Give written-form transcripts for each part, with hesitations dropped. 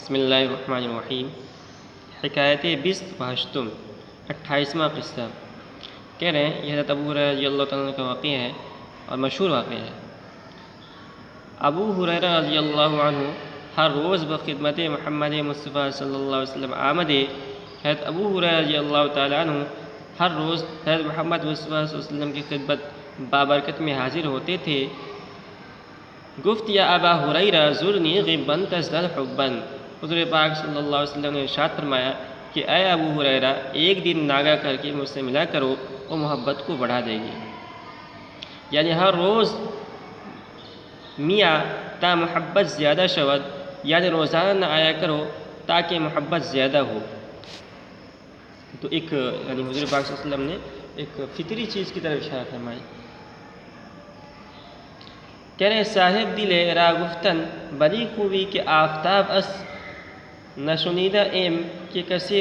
بسم اللہ الرحمن الرحیم۔ حکایت بست و ہشتم، 28واں قصہ۔ کہہ رہے ہیں یہ حضرت ابو ہریرہ رضی اللہ تعالیٰ عنہ کا واقعہ ہے اور مشہور واقعہ ہے۔ ابو ہریرہ رضی اللہ عنہ ہر روز بخدمت محمد مصطفیٰ صلی اللہ علیہ وسلم آمدے۔ حضرت ابو ہریرہ رضی اللہ تعالیٰ عنہ ہر روز حضرت محمد مصطفیٰ صلی اللہ علیہ وسلم کی خدمت بابرکت میں حاضر ہوتے تھے۔ گفت یا ابا ہریرہ زرنی غبا تزداد حبا، حضور پاک صلی اللہ علیہ وسلم نے ارشاد فرمایا کہ اے ابو ہریرہ ایک دن ناگا کر کے مجھ سے ملا کرو، وہ محبت کو بڑھا دے گی۔ یعنی ہر روز میاں تا محبت زیادہ شود، یعنی روزانہ نہ آیا کرو تاکہ محبت زیادہ ہو۔ تو ایک یعنی حضور پاک صلی اللہ علیہ وسلم نے ایک فطری چیز کی طرف اشارہ فرمائی۔ کہہ رہے صاحب دل را گفتن بڑی خوبی کہ آفتاب اس، نشنیدہ ایم کہ کسی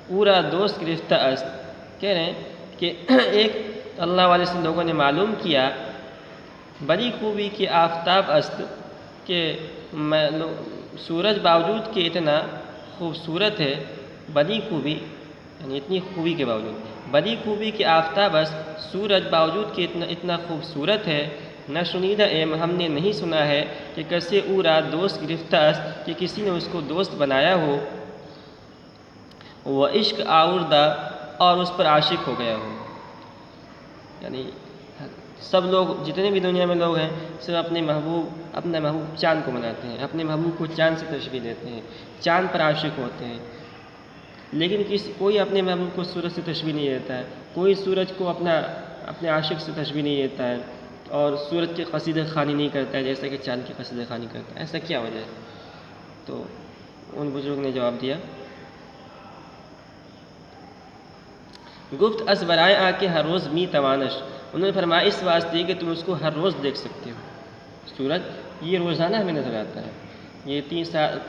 او را دوست گرفتہ است۔ کہہ رہے ہیں کہ ایک اللہ والے سے لوگوں نے معلوم کیا بڑی خوبی کہ آفتاب است، کہ سورج باوجود کہ اتنا خوبصورت ہے، بڑی خوبی یعنی اتنی خوبی کے باوجود، بڑی خوبی کہ آفتاب است، سورج باوجود کہ اتنا خوبصورت ہے، نہ شنیدہ ایم ہم نے نہیں سنا ہے کہ کسی او را دوست گرفتہ است، کہ کسی نے اس کو دوست بنایا ہو، وہ عشق آوردہ اور اس پر عاشق ہو گیا ہو۔ یعنی سب لوگ جتنے بھی دنیا میں لوگ ہیں صرف اپنا محبوب چاند کو مناتے ہیں، اپنے محبوب کو چاند سے تشبیہ دیتے ہیں، چاند پر عاشق ہوتے ہیں، لیکن کوئی اپنے محبوب کو سورج سے تشبیہ نہیں دیتا ہے، کوئی سورج کو اپنے عاشق سے تشبیہ نہیں دیتا ہے، اور سورج کے قصیدہ خوانی نہیں کرتا ہے جیسا کہ چاند کی قصیدہ خوانی کرتا ہے۔ ایسا کیا وجہ ہے؟ تو ان بزرگ نے جواب دیا، گفت از برائے آ کے ہر روز می توانش، انہوں نے فرمایا اس واسطے کہ تم اس کو ہر روز دیکھ سکتے ہو۔ سورج یہ روزانہ ہمیں نظر آتا ہے، یہ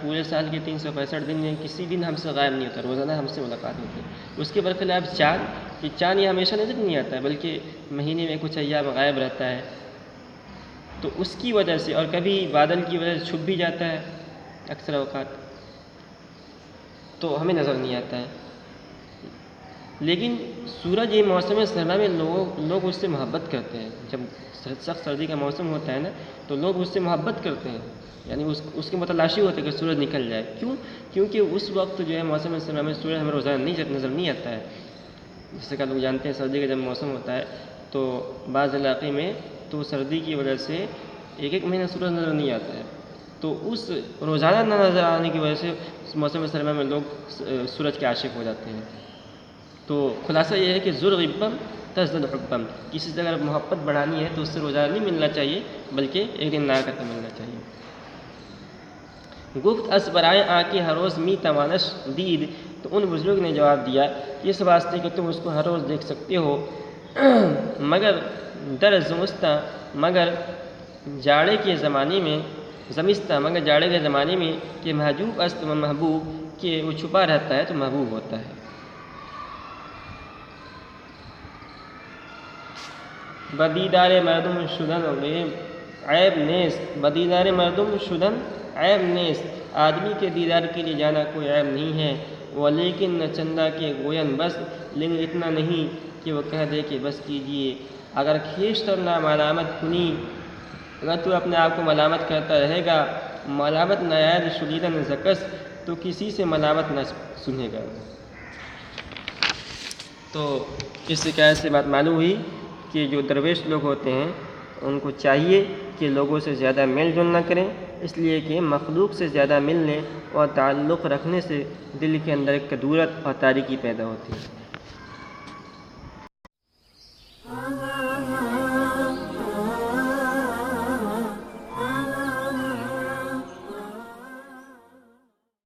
پورے سال کے 365 دن میں کسی دن ہم سے غائب نہیں ہوتا، روزانہ ہم سے ملاقات ہوتی ہے۔ اس کے برخلاف چاند، یہ چاند یہ ہمیشہ نظر نہیں آتا ہے بلکہ مہینے میں کچھ ایام غائب رہتا ہے، تو اس کی وجہ سے، اور کبھی بادل کی وجہ سے چھپ بھی جاتا ہے اکثر اوقات، تو ہمیں نظر نہیں آتا ہے۔ لیکن سورج یہ موسم سرما میں لوگ اس سے محبت کرتے ہیں، جب سخت سردی کا موسم ہوتا ہے نا تو لوگ اس سے محبت کرتے ہیں، یعنی اس کے متلاشی ہوتے ہیں کہ سورج نکل جائے۔ کیوں؟ کیونکہ اس وقت جو ہے موسم سرما میں سورج ہمیں روزانہ نظر نہیں آتا ہے۔ جیسے کہ لوگ جانتے ہیں سردی کا جب موسم ہوتا ہے تو بعض علاقے میں تو سردی کی وجہ سے ایک مہینہ سورج نظر نہیں آتا ہے، تو اس روزانہ نہ نظر آنے کی وجہ سے موسم سرما میں لوگ سورج کے عاشق ہو جاتے ہیں۔ تو خلاصہ یہ ہے کہ زر غبا تزداد حبا، کسی سے اگر محبت بڑھانی ہے تو اس سے روزانہ نہیں ملنا چاہیے بلکہ ایک دن نہ کر کے ملنا چاہیے۔ گفت اس برائے آ کے ہر روز می توانش دید، تو ان بزرگ نے جواب دیا اس واسطے کہ تم اس کو ہر روز دیکھ سکتے ہو، مگر در زمستہ، مگر جاڑے کے زمانے میں، زمستہ مگر جاڑے کے زمانے میں، کہ محجوب است و محبوب، کہ وہ چھپا رہتا ہے تو محبوب ہوتا ہے۔ بدیدار مردم شدن عیب نیست، بدیدار مردم شدن عیب نیست، آدمی کے دیدار کے لیے جانا کوئی عیب نہیں ہے، ولیکن نہ چندہ کے گوین بس، لیکن اتنا نہیں کہ وہ کہہ دے کہ بس کیجئے، اگر کھیشتر نہ ملامت کنی، اگر تو اپنے آپ کو ملامت کرتا رہے گا، ملامت نہ یاد شدیدن زکس، تو کسی سے ملامت نہ سنے گا۔ تو اس حکایت سے بات معلوم ہوئی کہ جو درویش لوگ ہوتے ہیں ان کو چاہیے کہ لوگوں سے زیادہ میل جول نہ کریں، اس لیے کہ مخلوق سے زیادہ ملنے اور تعلق رکھنے سے دل کے اندر ایک کدورت اور تاریکی پیدا ہوتی ہے۔